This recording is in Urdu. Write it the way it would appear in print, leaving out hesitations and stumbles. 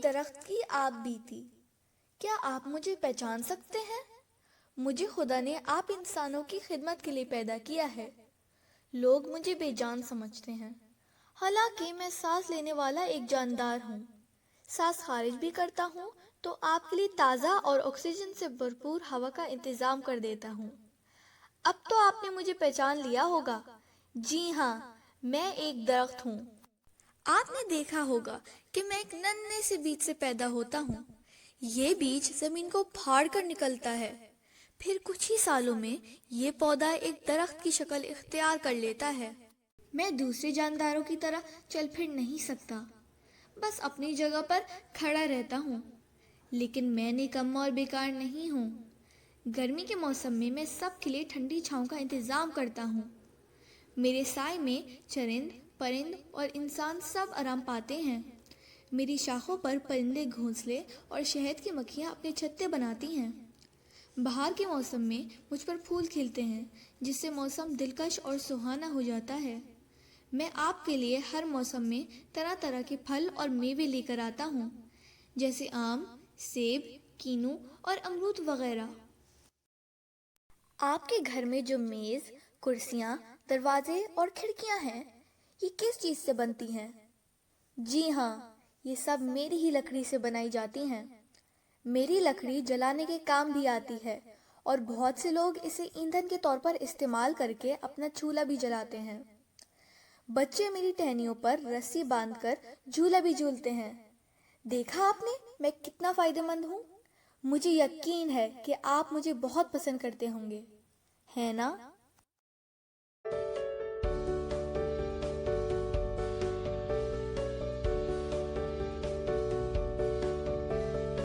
درخت کی آپ بھی تھی۔ کیا آپ مجھے پہچان سکتے ہیں؟ مجھے خدا نے آپ انسانوں کی خدمت کے لیے پیدا کیا ہے۔ لوگ مجھے بے جان سمجھتے ہیں، حالانکہ میں سانس لینے والا ایک جاندار ہوں۔ سانس خارج بھی کرتا ہوں تو آپ کے لیے تازہ اور آکسیجن سے بھرپور ہوا کا انتظام کر دیتا ہوں۔ اب تو آپ نے مجھے پہچان لیا ہوگا۔ جی ہاں، میں ایک درخت ہوں۔ آپ نے دیکھا ہوگا کہ میں ایک ننھے سے بیج سے پیدا ہوتا ہوں۔ یہ بیج زمین کو پھاڑ کر نکلتا ہے، پھر کچھ ہی سالوں میں یہ پودا ایک درخت کی شکل اختیار کر لیتا ہے۔ میں دوسرے جانداروں کی طرح چل پھر نہیں سکتا، بس اپنی جگہ پر کھڑا رہتا ہوں۔ لیکن میں نکمّا اور بیکار نہیں ہوں۔ گرمی کے موسم میں میں سب کے لیے ٹھنڈی چھاؤں کا انتظام کرتا ہوں۔ میرے سائے میں چرند، پرند اور انسان سب آرام پاتے ہیں۔ میری شاخوں پر پرندے گھونسلے اور شہد کی مکھیاں اپنے چھتے بناتی ہیں۔ بہار کے موسم میں مجھ پر پھول کھلتے ہیں، جس سے موسم دلکش اور سہانا ہو جاتا ہے۔ میں آپ کے لیے ہر موسم میں طرح طرح کے پھل اور میوے لے کر آتا ہوں، جیسے آم، سیب، کینو اور امرود وغیرہ۔ آپ کے گھر میں جو میز، کرسیاں، دروازے اور کھڑکیاں ہیں، یہ کس چیز سے بنتی ہیں؟ جی ہاں، یہ سب میری ہی لکڑی سے بنائی جاتی ہیں۔ میری لکڑی جلانے کے کام بھی آتی ہے اور بہت سے لوگ اسے ایندھن کے طور پر استعمال کر کے اپنا چولہا بھی جلاتے ہیں۔ بچے میری ٹہنیوں پر رسی باندھ کر جھولا بھی جھولتے ہیں۔ دیکھا آپ نے میں کتنا فائدہ مند ہوں؟ مجھے یقین ہے کہ آپ مجھے بہت پسند کرتے ہوں گے، ہے نا؟